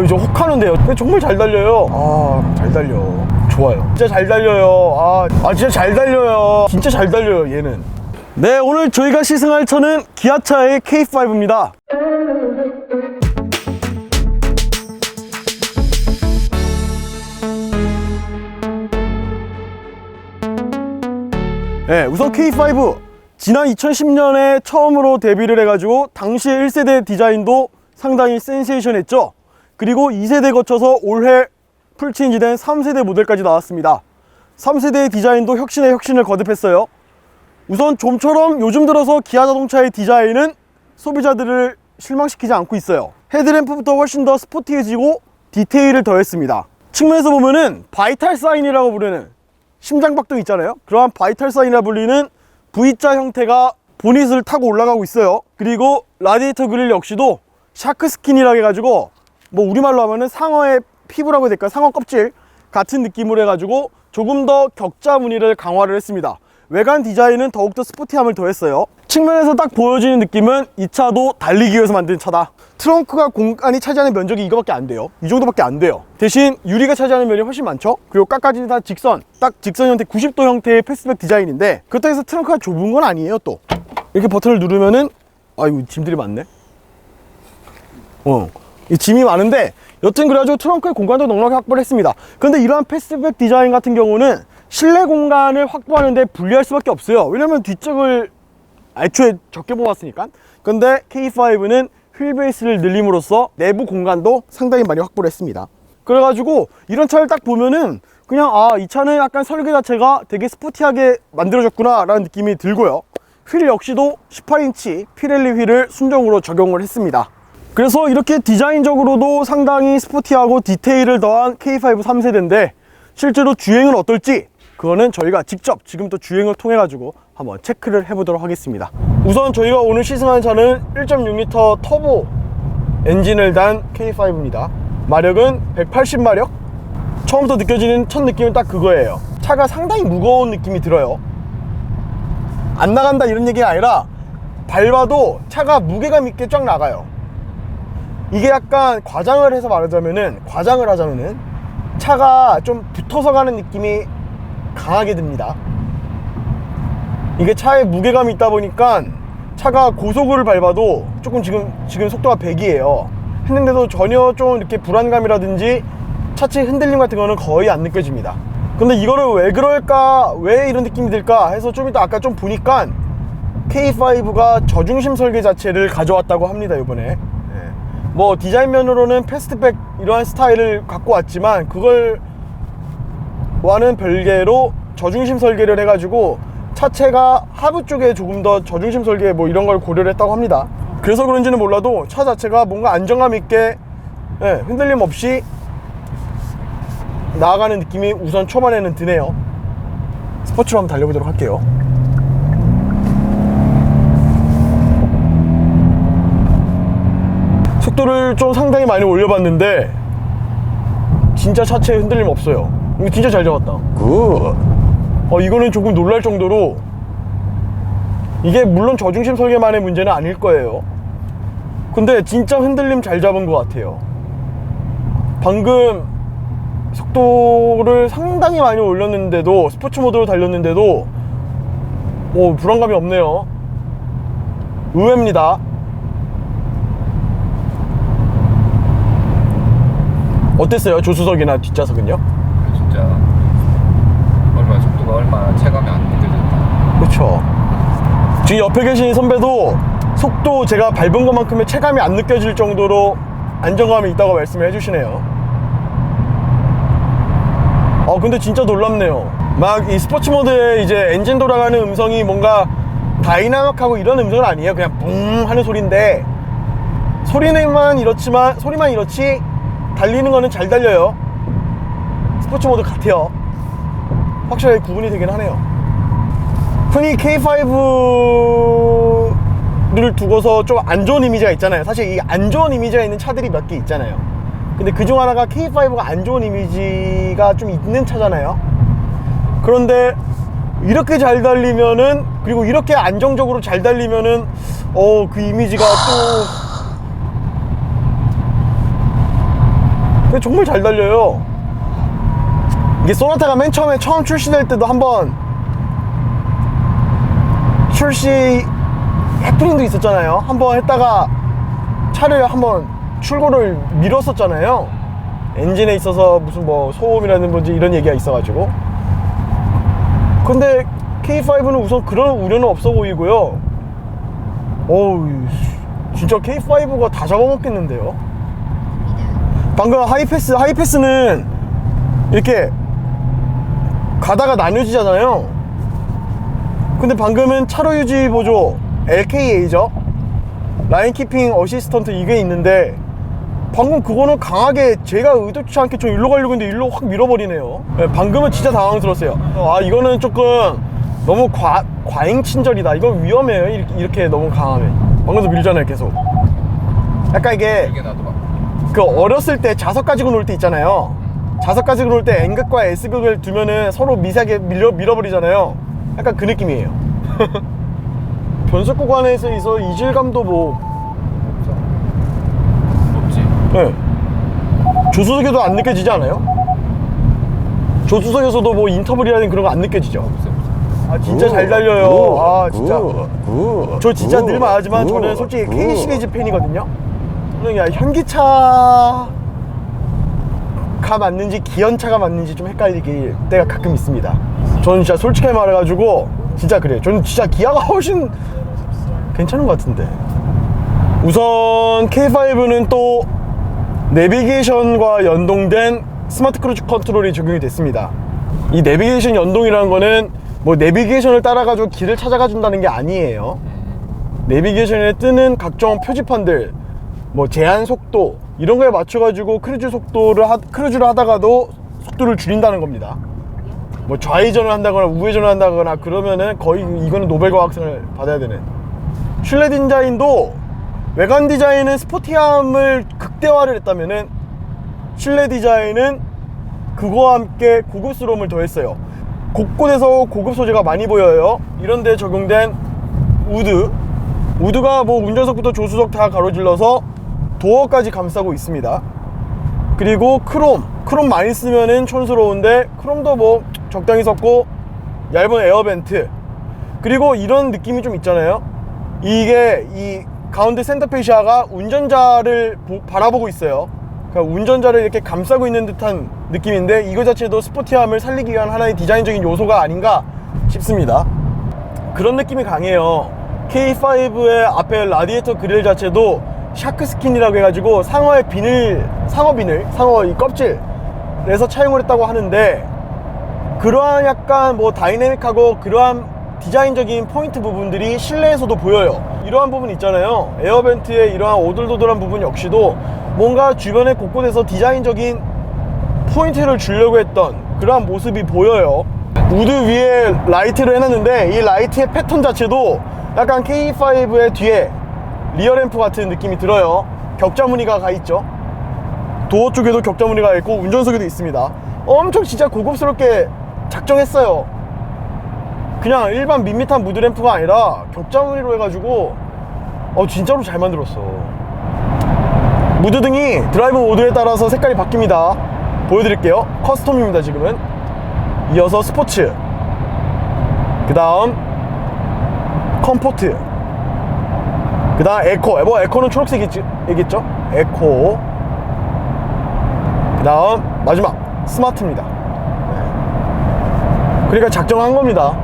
이제 혹하는데요. 정말 잘 달려요. 잘 달려. 좋아요. 진짜 잘 달려요. 진짜 잘 달려요. 진짜 잘 달려요, 얘는. 네, 오늘 저희가 시승할 차는 기아차의 K5입니다. 네, 우선 K5 지난 2010년에 처음으로 데뷔를 해가지고 당시에 1세대 디자인도 상당히 센세이션했죠. 그리고 2세대 거쳐서 올해 풀체인지된 3세대 모델까지 나왔습니다. 3세대의 디자인도 혁신에 혁신을 거듭했어요. 우선 좀처럼 요즘 들어서 기아 자동차의 디자인은 소비자들을 실망시키지 않고 있어요. 헤드램프부터 훨씬 더 스포티해지고 디테일을 더했습니다. 측면에서 보면은 바이탈 사인이라고 부르는 심장박동 있잖아요. 그러한 바이탈 사인이라 불리는 V자 형태가 보닛을 타고 올라가고 있어요. 그리고 라디에이터 그릴 역시도 샤크 스킨이라고 해가지고 뭐 우리말로 하면은 상어의 피부라고 해야 될까, 상어 껍질 같은 느낌으로 해가지고 조금 더 격자 무늬를 강화를 했습니다. 외관 디자인은 더욱더 스포티함을 더했어요. 측면에서 딱 보여지는 느낌은 이 차도 달리기 위해서 만든 차다. 트렁크가 공간이 차지하는 면적이 이거밖에 안 돼요. 이 정도밖에 안 돼요. 대신 유리가 차지하는 면이 훨씬 많죠. 그리고 깎아진 다 직선, 딱 직선 형태 90도 형태의 패스트백 디자인인데, 그렇다고 해서 트렁크가 좁은 건 아니에요. 또 이렇게 버튼을 누르면은 이거 짐들이 많네. 이 짐이 많은데 여튼 그래가지고 트렁크의 공간도 넉넉히 확보를 했습니다. 그런데 이러한 패스트백 디자인 같은 경우는 실내 공간을 확보하는데 불리할 수밖에 없어요. 왜냐면 뒤쪽을 애초에 적게 뽑았으니까. 근데 K5는 휠베이스를 늘림으로써 내부 공간도 상당히 많이 확보를 했습니다. 그래가지고 이런 차를 딱 보면은 그냥 이 차는 약간 설계 자체가 되게 스포티하게 만들어졌구나 라는 느낌이 들고요. 휠 역시도 18인치 피렐리 휠을 순정으로 적용을 했습니다. 그래서 이렇게 디자인적으로도 상당히 스포티하고 디테일을 더한 K5 3세대인데 실제로 주행은 어떨지 그거는 저희가 직접 지금 또 주행을 통해 가지고 한번 체크를 해보도록 하겠습니다. 우선 저희가 오늘 시승하는 차는 1.6L 터보 엔진을 단 K5입니다. 마력은 180마력. 처음부터 느껴지는 첫 느낌은 딱 그거예요. 차가 상당히 무거운 느낌이 들어요. 안 나간다 이런 얘기가 아니라 밟아도 차가 무게감 있게 쫙 나가요. 이게 약간 과장을 하자면은 차가 좀 붙어서 가는 느낌이 강하게 듭니다. 이게 차에 무게감이 있다 보니까 차가 고속을 밟아도 조금 지금 속도가 100이에요 했는데도 전혀 좀 이렇게 불안감이라든지 차체 흔들림 같은 거는 거의 안 느껴집니다. 근데 이거를 왜 그럴까, 왜 이런 느낌이 들까 해서 좀 이따 아까 좀 보니까 K5가 저중심 설계 자체를 가져왔다고 합니다. 이번에 뭐 디자인 면으로는 패스트백 이러한 스타일을 갖고 왔지만 그걸 와는 별개로 저중심 설계를 해가지고 차체가 하부 쪽에 조금 더 저중심 설계 뭐 이런 걸 고려를 했다고 합니다. 그래서 그런지는 몰라도 차 자체가 뭔가 안정감 있게 흔들림 없이 나아가는 느낌이 우선 초반에는 드네요. 스포츠로 한번 달려보도록 할게요. 속도를 좀 상당히 많이 올려봤는데 진짜 차체에 흔들림 없어요. 이거 진짜 잘 잡았다. 굿. 이거는 조금 놀랄 정도로, 이게 물론 저중심 설계만의 문제는 아닐 거예요. 근데 진짜 흔들림 잘 잡은 것 같아요. 방금 속도를 상당히 많이 올렸는데도, 스포츠 모드로 달렸는데도 불안감이 없네요. 의외입니다. 어땠어요? 조수석이나 뒷좌석은요? 진짜 얼마 속도가 얼마 체감이 안 느껴졌다. 그렇죠. 지금 옆에 계신 선배도 속도 제가 밟은 것만큼의 체감이 안 느껴질 정도로 안정감이 있다고 말씀을 해주시네요. 근데 진짜 놀랍네요. 막 이 스포츠 모드에 이제 엔진 돌아가는 음성이 뭔가 다이나믹하고 이런 음성은 아니에요. 그냥 뿡 하는 소리인데 소리만 이렇지 달리는 거는 잘 달려요. 스포츠 모드 같아요. 확실하게 구분이 되긴 하네요. 흔히 K5를 두고서 좀 안 좋은 이미지가 있잖아요. 사실 이 안 좋은 이미지가 있는 차들이 몇 개 있잖아요. 근데 그중 하나가 K5가 안 좋은 이미지가 좀 있는 차잖아요. 그런데 이렇게 잘 달리면은, 그리고 이렇게 안정적으로 잘 달리면은 그 이미지가 또 근데 정말 잘 달려요. 이게 소나타가 맨 처음 출시될 때도 한번 출시 해프닝도 있었잖아요. 한번 했다가 차를 한번 출고를 미뤘었잖아요. 엔진에 있어서 무슨 뭐 소음이라든지 이런 얘기가 있어가지고. 근데 K5는 우선 그런 우려는 없어 보이고요. 어우, 진짜 K5가 다 잡아먹겠는데요. 방금 하이패스는 이렇게 가다가 나뉘어지잖아요. 근데 방금은 차로 유지 보조 LKA죠. 라인 키핑 어시스턴트 이게 있는데 방금 그거는 강하게 제가 의도치 않게 좀 일로 가려고 했는데 일로 확 밀어버리네요. 네, 방금은 진짜 당황스러웠어요. 아, 이거는 조금 너무 과잉 친절이다. 이거 위험해요. 이렇게 너무 강하면. 방금도 밀잖아요, 계속. 약간 이게 이게 나도 막 그 어렸을 때 자석 가지고 놀 때 있잖아요. 자석 가지고 놀 때 N극과 S극을 두면은 서로 미세하게 밀어버리잖아요. 약간 그 느낌이에요. 변속 구간에서 이질감도 뭐 없지. 네. 조수석에도 안 느껴지지 않아요? 조수석에서도 뭐 인터벌이라는 그런 거 안 느껴지죠? 없어. 아, 진짜 잘 달려요. 아, 진짜. 저 진짜 늘 말하지만 저는 솔직히 K 시리즈 팬이거든요. 그냥 현기차가 맞는지 기현차가 맞는지 좀 헷갈릴 때가 가끔 있습니다. 저는 진짜 솔직하게 말해가지고 진짜 그래요. 저는 진짜 기아가 훨씬 괜찮은 것 같은데. 우선 K5는 또 내비게이션과 연동된 스마트 크루즈 컨트롤이 적용이 됐습니다. 이 내비게이션 연동이라는 거는 뭐 내비게이션을 따라가지고 길을 찾아가 준다는 게 아니에요. 내비게이션에 뜨는 각종 표지판들, 뭐 제한 속도 이런 거에 맞춰가지고 크루즈를 하다가도 속도를 줄인다는 겁니다. 뭐 좌회전을 한다거나 우회전을 한다거나 그러면은 거의 이거는 노벨과학상을 받아야 되는. 실내 디자인도 외관 디자인은 스포티함을 극대화를 했다면은 실내 디자인은 그거와 함께 고급스러움을 더했어요. 곳곳에서 고급 소재가 많이 보여요. 이런데 적용된 우드가 뭐 운전석부터 조수석 다 가로질러서 도어까지 감싸고 있습니다. 그리고 크롬 많이 쓰면은 촌스러운데 크롬도 뭐 적당히 섞고 얇은 에어벤트. 그리고 이런 느낌이 좀 있잖아요. 이게 이 가운데 센터페시아가 운전자를 바라보고 있어요. 그러니까 운전자를 이렇게 감싸고 있는 듯한 느낌인데 이거 자체도 스포티함을 살리기 위한 하나의 디자인적인 요소가 아닌가 싶습니다. 그런 느낌이 강해요. K5의 앞에 라디에이터 그릴 자체도 샤크 스킨이라고 해가지고 상어 이 껍질에서 차용을 했다고 하는데, 그러한 약간 뭐 다이내믹하고 그러한 디자인적인 포인트 부분들이 실내에서도 보여요. 이러한 부분 있잖아요. 에어벤트의 이러한 오돌도돌한 부분 역시도 뭔가 주변의 곳곳에서 디자인적인 포인트를 주려고 했던 그러한 모습이 보여요. 우드 위에 라이트를 해놨는데 이 라이트의 패턴 자체도 약간 K5의 뒤에 리어램프 같은 느낌이 들어요. 격자 무늬가 가 있죠. 도어 쪽에도 격자 무늬가 가 있고 운전석에도 있습니다. 엄청 진짜 고급스럽게 작정했어요. 그냥 일반 밋밋한 무드램프가 아니라 격자 무늬로 해가지고 진짜로 잘 만들었어. 무드등이 드라이브 모드에 따라서 색깔이 바뀝니다. 보여드릴게요. 커스텀입니다 지금은. 이어서 스포츠, 그 다음 컴포트, 그 다음 에코. 에코는 초록색이겠죠? 에코. 그 다음 마지막 스마트입니다. 그러니까 작정한 겁니다.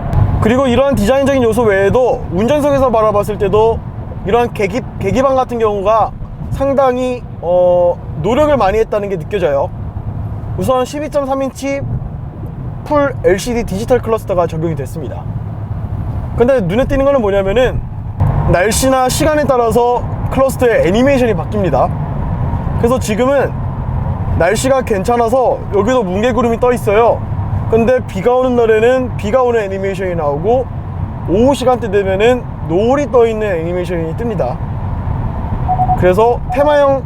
그리고 이러한 디자인적인 요소 외에도 운전석에서 바라봤을 때도 이러한 계기판 같은 경우가 상당히 노력을 많이 했다는 게 느껴져요. 우선 12.3인치 풀 LCD 디지털 클러스터가 적용이 됐습니다. 근데 눈에 띄는 거는 뭐냐면은 날씨나 시간에 따라서 클러스터의 애니메이션이 바뀝니다. 그래서 지금은 날씨가 괜찮아서 여기도 뭉게구름이 떠 있어요. 근데 비가 오는 날에는 비가 오는 애니메이션이 나오고 오후 시간대 되면은 노을이 떠 있는 애니메이션이 뜹니다. 그래서 테마형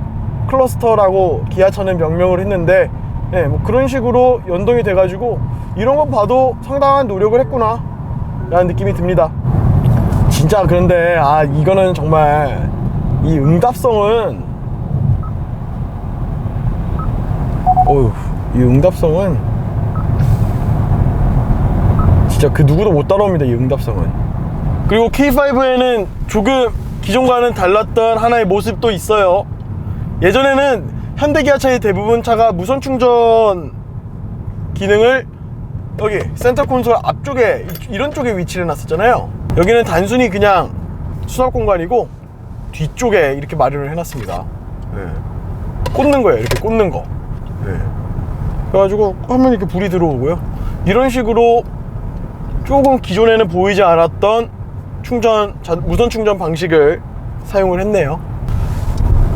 클러스터라고 기아차는 명명을 했는데, 네, 뭐 그런 식으로 연동이 돼가지고 이런 거 봐도 상당한 노력을 했구나 라는 느낌이 듭니다. 진짜. 그런데 이거는 정말 이 응답성은 어휴, 이 응답성은 진짜 그 누구도 못 따라옵니다. 이 응답성은. 그리고 K5에는 조금 기존과는 달랐던 하나의 모습도 있어요. 예전에는 현대기아차의 대부분 차가 무선 충전 기능을 여기 센터 콘솔 앞쪽에 이런 쪽에 위치를 해놨었잖아요. 여기는 단순히 그냥 수납 공간이고 뒤쪽에 이렇게 마련을 해놨습니다. 네. 꽂는 거예요. 이렇게 꽂는 거. 네. 그래가지고 하면 이렇게 불이 들어오고요. 이런 식으로 조금 기존에는 보이지 않았던 무선 충전 방식을 사용을 했네요.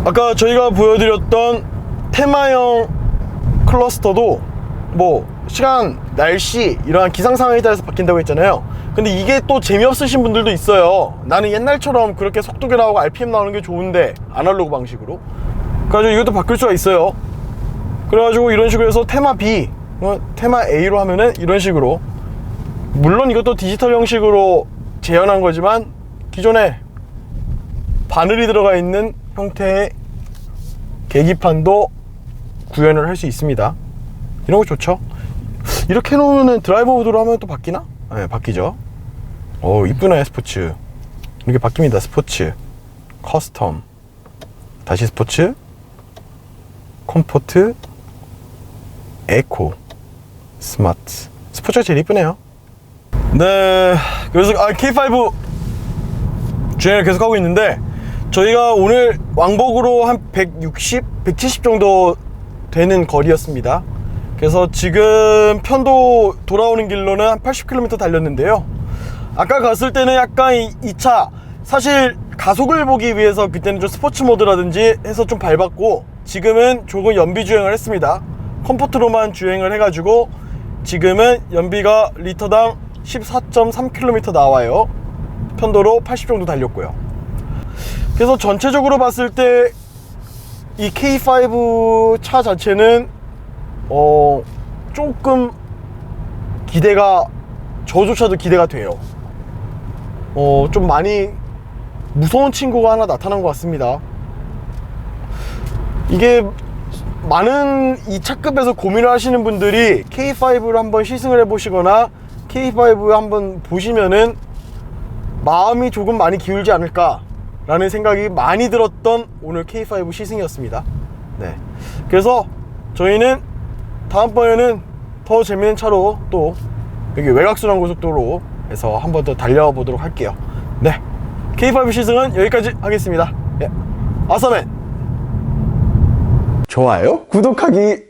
아까 저희가 보여드렸던 테마형 클러스터도 뭐 시간, 날씨 이러한 기상 상황에 따라서 바뀐다고 했잖아요. 근데 이게 또 재미없으신 분들도 있어요. 나는 옛날처럼 그렇게 속도계 나오고 RPM 나오는 게 좋은데 아날로그 방식으로. 그래가지고 이것도 바뀔 수가 있어요. 그래가지고 이런 식으로 해서 테마 B, 테마 A로 하면은 이런 식으로, 물론 이것도 디지털 형식으로 재현한 거지만 기존에 바늘이 들어가 있는 형태의 계기판도 구현을 할 수 있습니다. 이런 거 좋죠. 이렇게 해놓으면 드라이버 모드로 하면 또 바뀌나? 네, 바뀌죠. 이쁘네. 스포츠 이렇게 바뀝니다. 스포츠, 커스텀, 다시 스포츠, 컴포트, 에코, 스마트. 스포츠가 제일 이쁘네요. 네, 그래서 K5 주행을 계속 하고 있는데, 저희가 오늘 왕복으로 한 160, 170 정도 되는 거리였습니다. 그래서 지금 편도 돌아오는 길로는 한 80km 달렸는데요. 아까 갔을 때는 약간 이 차 사실 가속을 보기 위해서 그때는 좀 스포츠 모드라든지 해서 좀 밟았고, 지금은 조금 연비 주행을 했습니다. 컴포트로만 주행을 해가지고 지금은 연비가 리터당 14.3km 나와요. 편도로 80 정도 달렸고요. 그래서 전체적으로 봤을 때 이 K5 차 자체는 조금 저조차도 기대가 돼요. 좀 많이 무서운 친구가 하나 나타난 것 같습니다. 이게 많은 이 차급에서 고민을 하시는 분들이 K5를 한번 시승을 해보시거나 K5 한번 보시면은 마음이 조금 많이 기울지 않을까 라는 생각이 많이 들었던 오늘 K5 시승이었습니다. 네. 그래서 저희는 다음번에는 더 재밌는 차로 또 여기 외곽순환고속도로에서 한 번 더 달려보도록 할게요. 네. K5 시승은 여기까지 하겠습니다. 예. 아서맨 좋아요, 구독하기